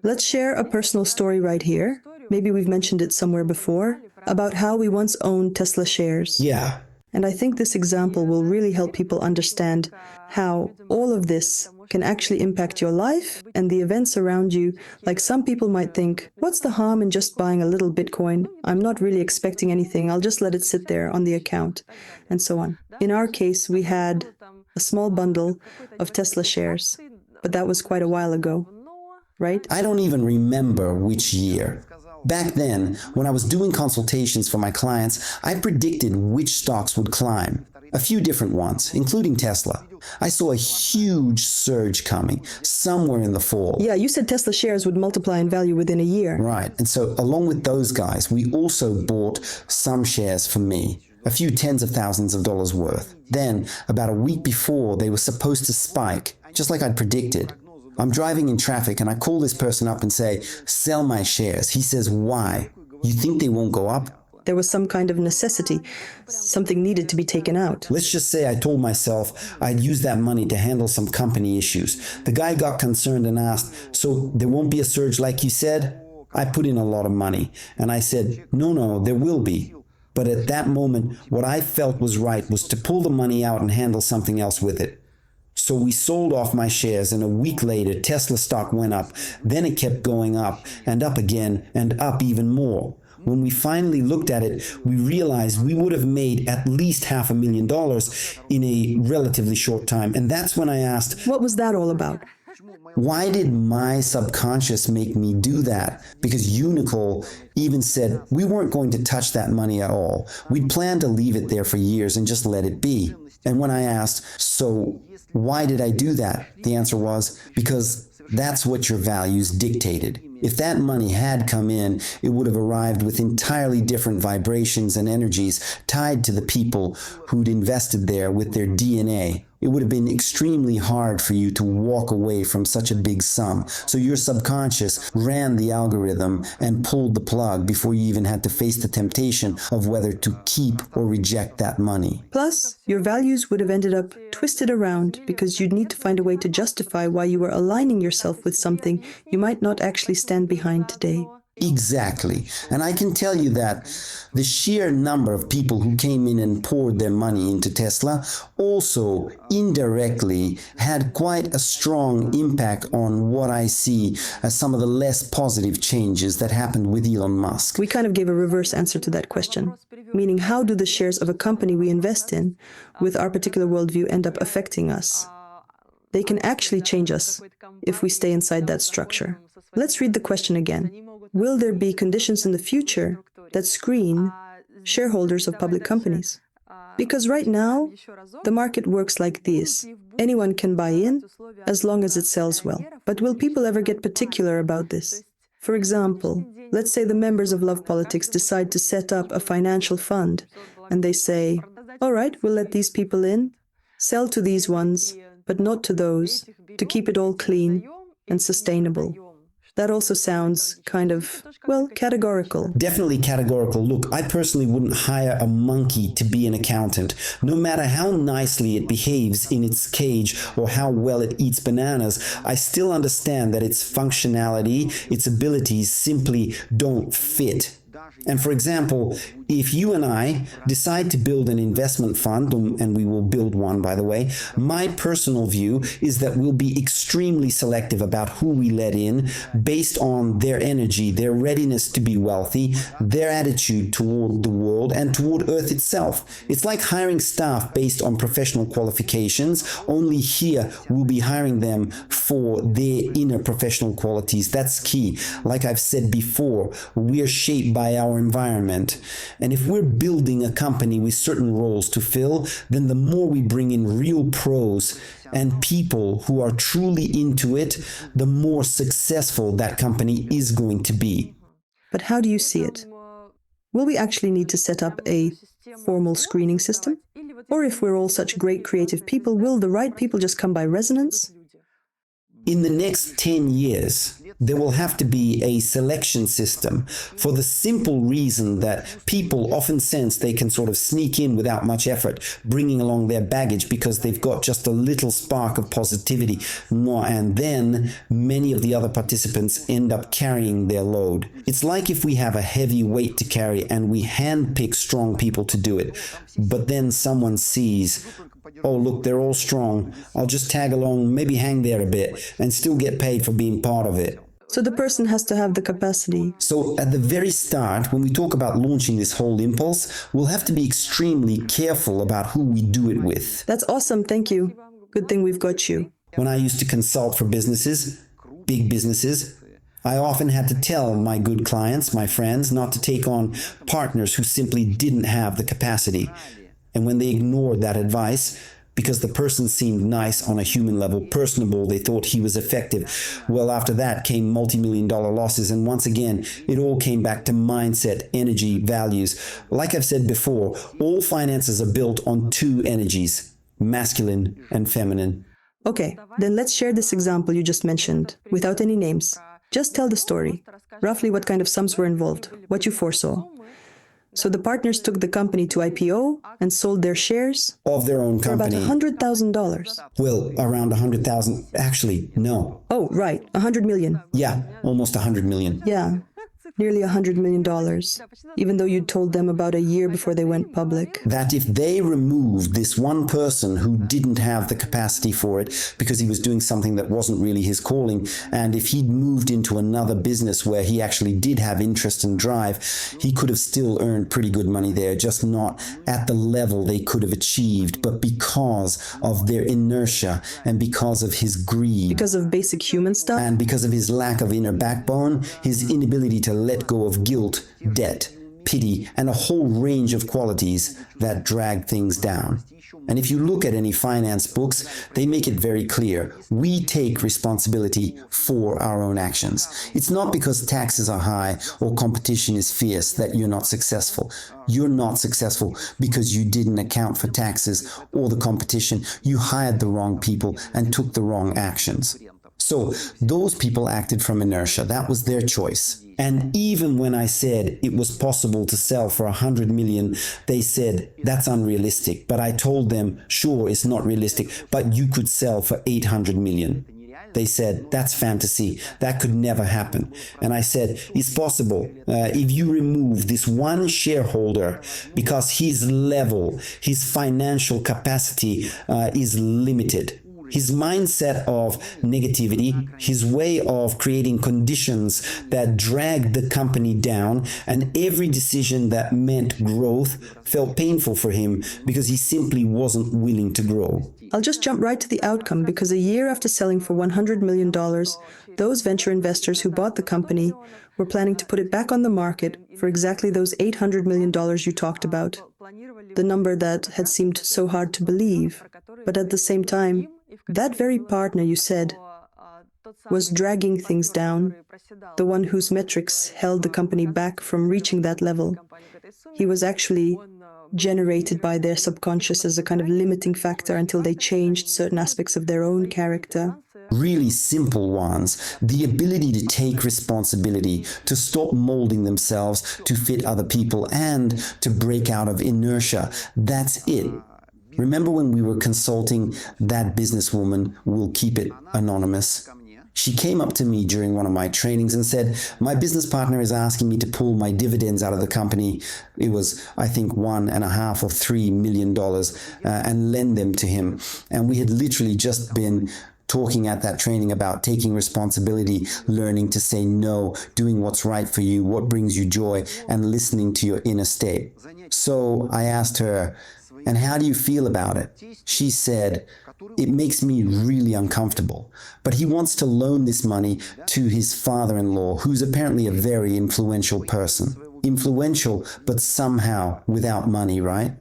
Let's share a personal story right here. Maybe we've mentioned it somewhere before, about how we once owned Tesla shares. Yeah. And I think this example will really help people understand how all of this can actually impact your life and the events around you. Like some people might think, what's the harm in just buying a little Bitcoin? I'm not really expecting anything. I'll just let it sit there on the account, and so on. In our case, we had a small bundle of Tesla shares, but that was quite a while ago, right? I don't even remember which year. Back then, when I was doing consultations for my clients, I predicted which stocks would climb. A few different ones, including Tesla. I saw a huge surge coming, somewhere in the fall. Yeah, you said Tesla shares would multiply in value within a year. Right, and so along with those guys, we also bought some shares for me. A few tens of thousands of dollars worth. Then, about a week before, they were supposed to spike, just like I'd predicted. I'm driving in traffic and I call this person up and say, sell my shares. He says, why? You think they won't go up? There was some kind of necessity. Something needed to be taken out. Let's just say I told myself I'd use that money to handle some company issues. The guy got concerned and asked, so there won't be a surge like you said? I put in a lot of money. And I said, no, there will be. But at that moment, what I felt was right was to pull the money out and handle something else with it. So we sold off my shares, and a week later, Tesla stock went up. Then it kept going up and up again and up even more. When we finally looked at it, we realized we would have made at least $500,000 in a relatively short time. And that's when I asked, what was that all about? Why did my subconscious make me do that? Because you, Nicole, even said we weren't going to touch that money at all. We'd planned to leave it there for years and just let it be. And when I asked, so why did I do that? The answer was, because that's what your values dictated. If that money had come in, it would have arrived with entirely different vibrations and energies tied to the people who'd invested there with their DNA. It would have been extremely hard for you to walk away from such a big sum. So your subconscious ran the algorithm and pulled the plug before you even had to face the temptation of whether to keep or reject that money. Plus, your values would have ended up twisted around because you'd need to find a way to justify why you were aligning yourself with something you might not actually stand behind today. Exactly. And I can tell you that the sheer number of people who came in and poured their money into Tesla also indirectly had quite a strong impact on what I see as some of the less positive changes that happened with Elon Musk. We kind of gave a reverse answer to that question, meaning how do the shares of a company we invest in with our particular worldview end up affecting us? They can actually change us if we stay inside that structure. Let's read the question again. Will there be conditions in the future that screen shareholders of public companies? Because right now, the market works like this. Anyone can buy in as long as it sells well. But will people ever get particular about this? For example, let's say the members of Love Politics decide to set up a financial fund, and they say, all right, we'll let these people in, sell to these ones, but not to those, to keep it all clean and sustainable. That also sounds kind of, well, categorical. Definitely categorical. Look, I personally wouldn't hire a monkey to be an accountant. No matter how nicely it behaves in its cage or how well it eats bananas, I still understand that its functionality, its abilities simply don't fit. And for example, if you and I decide to build an investment fund, and we will build one, by the way, my personal view is that we'll be extremely selective about who we let in based on their energy, their readiness to be wealthy, their attitude toward the world and toward Earth itself. It's like hiring staff based on professional qualifications, only here we'll be hiring them for their inner professional qualities. That's key. Like I've said before, we're shaped by our environment. And if we're building a company with certain roles to fill, then the more we bring in real pros and people who are truly into it, the more successful that company is going to be. But how do you see it? Will we actually need to set up a formal screening system? Or if we're all such great creative people, will the right people just come by resonance? In the next 10 years, There will have to be a selection system for the simple reason that people often sense they can sort of sneak in without much effort, bringing along their baggage because they've got just a little spark of positivity. And then many of the other participants end up carrying their load. It's like if we have a heavy weight to carry and we handpick strong people to do it, but then someone sees, oh, look, they're all strong. I'll just tag along, maybe hang there a bit, and still get paid for being part of it. So the person has to have the capacity. So at the very start, when we talk about launching this whole impulse, we'll have to be extremely careful about who we do it with. That's awesome, thank you. Good thing we've got you. When I used to consult for businesses, big businesses, I often had to tell my good clients, my friends, not to take on partners who simply didn't have the capacity. And when they ignored that advice, because the person seemed nice on a human level, personable, they thought he was effective. Well, after that came multi-million-dollar losses, and once again, it all came back to mindset, energy, values. Like I've said before, all finances are built on two energies, masculine and feminine. Okay, then let's share this example you just mentioned, without any names. Just tell the story, roughly what kind of sums were involved, what you foresaw. So the partners took the company to IPO and sold their shares of their own for about company. $100,000. Well, around 100,000. Actually, no. Oh, right, 100 million. Yeah, almost 100 million. Yeah, nearly $100 million, even though you told them about a year before they went public. That if they removed this one person who didn't have the capacity for it because he was doing something that wasn't really his calling, and if he'd moved into another business where he actually did have interest and drive, he could have still earned pretty good money there, just not at the level they could have achieved, but because of their inertia and because of his greed. Because of basic human stuff? And because of his lack of inner backbone, his inability to let go of guilt, debt, pity, and a whole range of qualities that drag things down. And if you look at any finance books, they make it very clear. We take responsibility for our own actions. It's not because taxes are high or competition is fierce that you're not successful. You're not successful because you didn't account for taxes or the competition. You hired the wrong people and took the wrong actions. So those people acted from inertia. That was their choice. And even when I said it was possible to sell for 100 million, they said, that's unrealistic. But I told them, sure, it's not realistic, but you could sell for 800 million. They said, that's fantasy. That could never happen. And I said, it's possible if you remove this one shareholder because his level, his financial capacity is limited. His mindset of negativity, his way of creating conditions that dragged the company down, and every decision that meant growth felt painful for him because he simply wasn't willing to grow. I'll just jump right to the outcome because a year after selling for $100 million, those venture investors who bought the company were planning to put it back on the market for exactly those $800 million you talked about, the number that had seemed so hard to believe. But at the same time, that very partner you said was dragging things down, the one whose metrics held the company back from reaching that level. He was actually generated by their subconscious as a kind of limiting factor until they changed certain aspects of their own character. Really simple ones. The ability to take responsibility, to stop molding themselves to fit other people, and to break out of inertia. That's it. Remember when we were consulting that businesswoman, we'll keep it anonymous? She came up to me during one of my trainings and said, my business partner is asking me to pull my dividends out of the company. It was, I think, $1.5 or $3 million and lend them to him. And we had literally just been talking at that training about taking responsibility, learning to say no, doing what's right for you, what brings you joy, and listening to your inner state. So I asked her, and how do you feel about it? She said, it makes me really uncomfortable. But he wants to loan this money to his father-in-law, who's apparently a very influential person. Influential, but somehow without money, right?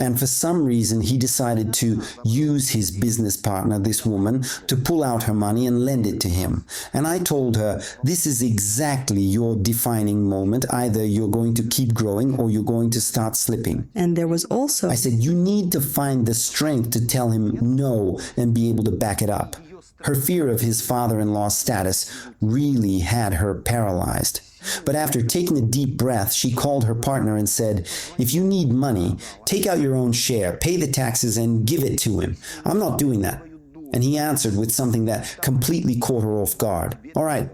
And for some reason, he decided to use his business partner, this woman, to pull out her money and lend it to him. And I told her, this is exactly your defining moment. Either you're going to keep growing or you're going to start slipping. And there was also... I said, you need to find the strength to tell him no and be able to back it up. Her fear of his father-in-law's status really had her paralyzed. But after taking a deep breath, she called her partner and said, "If you need money, take out your own share, pay the taxes, and give it to him. I'm not doing that." And he answered with something that completely caught her off guard. "All right."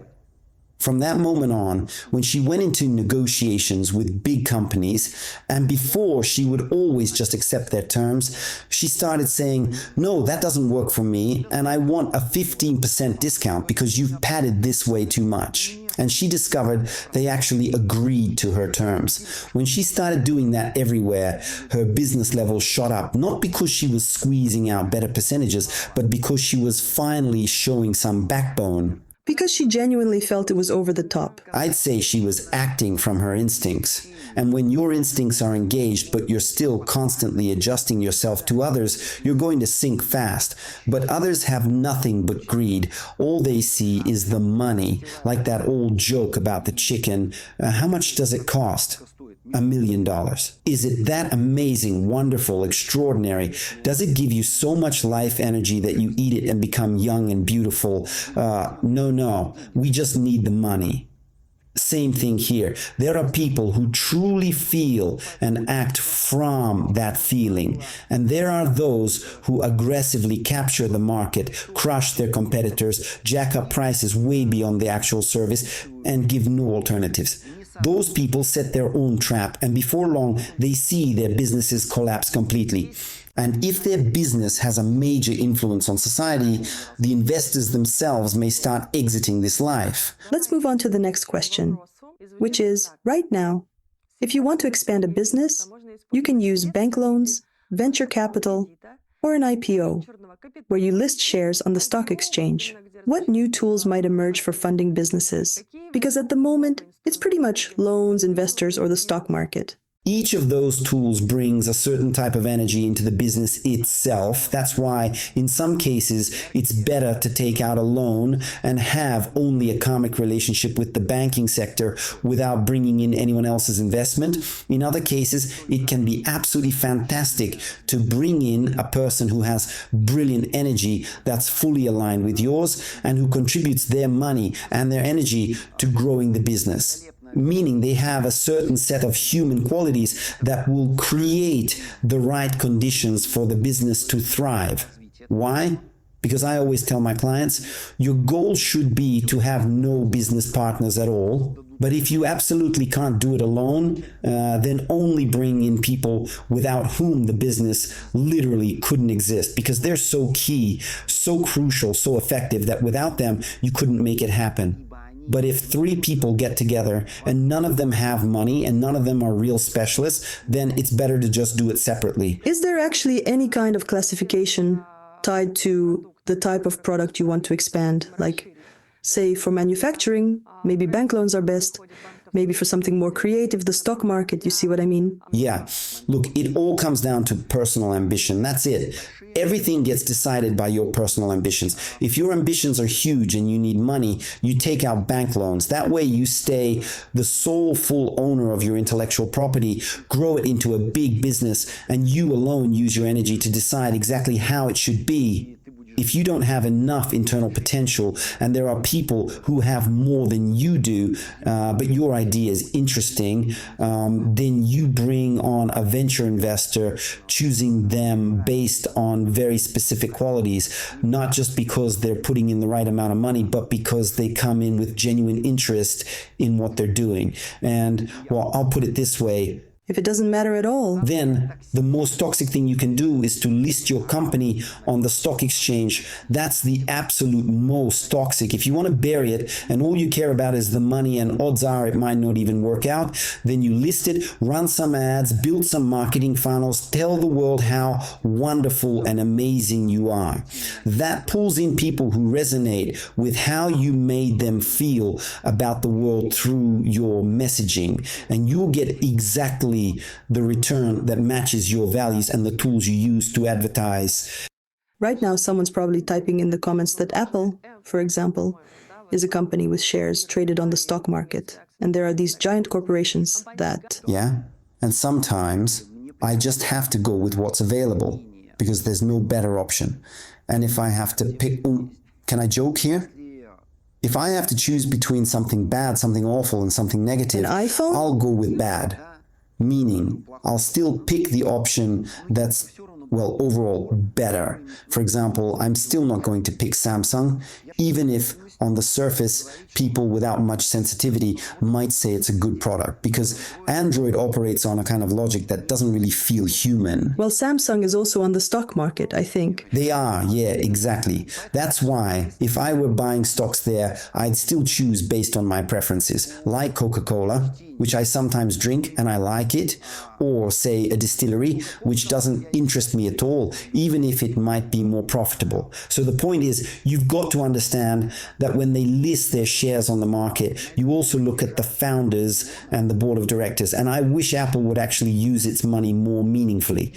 From that moment on, when she went into negotiations with big companies, and before she would always just accept their terms, she started saying, "No, that doesn't work for me, and I want a 15% discount because you've padded this way too much." And she discovered they actually agreed to her terms. When she started doing that everywhere, her business level shot up, not because she was squeezing out better percentages, but because she was finally showing some backbone. Because she genuinely felt it was over the top. I'd say she was acting from her instincts. And when your instincts are engaged, but you're still constantly adjusting yourself to others, you're going to sink fast. But others have nothing but greed. All they see is the money. Like that old joke about the chicken. How much does it cost? $1 million. Is it that amazing, wonderful, extraordinary? Does it give you so much life energy that you eat it and become young and beautiful? No. We just need the money. Same thing here. There are people who truly feel and act from that feeling. And there are those who aggressively capture the market, crush their competitors, jack up prices way beyond the actual service, and give no alternatives. Those people set their own trap, and before long, they see their businesses collapse completely. And if their business has a major influence on society, the investors themselves may start exiting this life. Let's move on to the next question, which is, right now, if you want to expand a business, you can use bank loans, venture capital, or an IPO, where you list shares on the stock exchange. What new tools might emerge for funding businesses? Because at the moment, it's pretty much loans, investors, or the stock market. Each of those tools brings a certain type of energy into the business itself. That's why, in some cases, it's better to take out a loan and have only a karmic relationship with the banking sector without bringing in anyone else's investment. In other cases, it can be absolutely fantastic to bring in a person who has brilliant energy that's fully aligned with yours and who contributes their money and their energy to growing the business. Meaning they have a certain set of human qualities that will create the right conditions for the business to thrive. Why? Because I always tell my clients, your goal should be to have no business partners at all. But if you absolutely can't do it alone, then only bring in people without whom the business literally couldn't exist, because they're so key, so crucial, so effective that without them, you couldn't make it happen. But if 3 people get together and none of them have money and none of them are real specialists, then it's better to just do it separately. Is there actually any kind of classification tied to the type of product you want to expand? Like, say, for manufacturing, maybe bank loans are best. Maybe for something more creative, the stock market, you see what I mean? Yeah. Look, it all comes down to personal ambition. That's it. Everything gets decided by your personal ambitions. If your ambitions are huge and you need money, you take out bank loans. That way you stay the sole full owner of your intellectual property, grow it into a big business, and you alone use your energy to decide exactly how it should be. If you don't have enough internal potential and there are people who have more than you do, but your idea is interesting, then you bring on a venture investor, choosing them based on very specific qualities, not just because they're putting in the right amount of money, but because they come in with genuine interest in what they're doing. And, well, I'll put it this way. If it doesn't matter at all, then the most toxic thing you can do is to list your company on the stock exchange. That's the absolute most toxic. If you want to bury it and all you care about is the money and odds are it might not even work out, then you list it, run some ads, build some marketing funnels, tell the world how wonderful and amazing you are. That pulls in people who resonate with how you made them feel about the world through your messaging, and you'll get exactly the return that matches your values and the tools you use to advertise. Right now, someone's probably typing in the comments that Apple, for example, is a company with shares traded on the stock market. And there are these giant corporations that... Yeah, and sometimes I just have to go with what's available because there's no better option. And if I have to pick... can I joke here? If I have to choose between something bad, something awful, and something negative, An iPhone? I'll go with bad. Meaning, I'll still pick the option that's, well, overall better. For example, I'm still not going to pick Samsung, even if on the surface, people without much sensitivity might say it's a good product, because Android operates on a kind of logic that doesn't really feel human. Well, Samsung is also on the stock market, I think. They are, yeah, exactly. That's why, if I were buying stocks there, I'd still choose based on my preferences, like Coca-Cola, which I sometimes drink and I like it, or say a distillery, which doesn't interest me at all, even if it might be more profitable. So the point is, you've got to understand that when they list their shares on the market, you also look at the founders and the board of directors. And I wish Apple would actually use its money more meaningfully,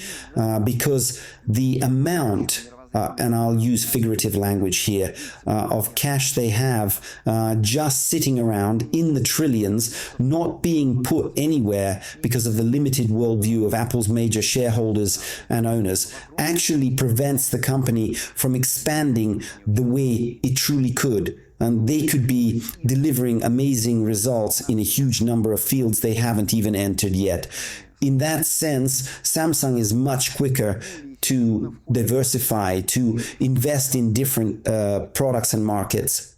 because the amount, and I'll use figurative language here, of cash they have just sitting around in the trillions, not being put anywhere because of the limited worldview of Apple's major shareholders and owners, actually prevents the company from expanding the way it truly could. And they could be delivering amazing results in a huge number of fields they haven't even entered yet. In that sense, Samsung is much quicker to diversify, to invest in different products and markets.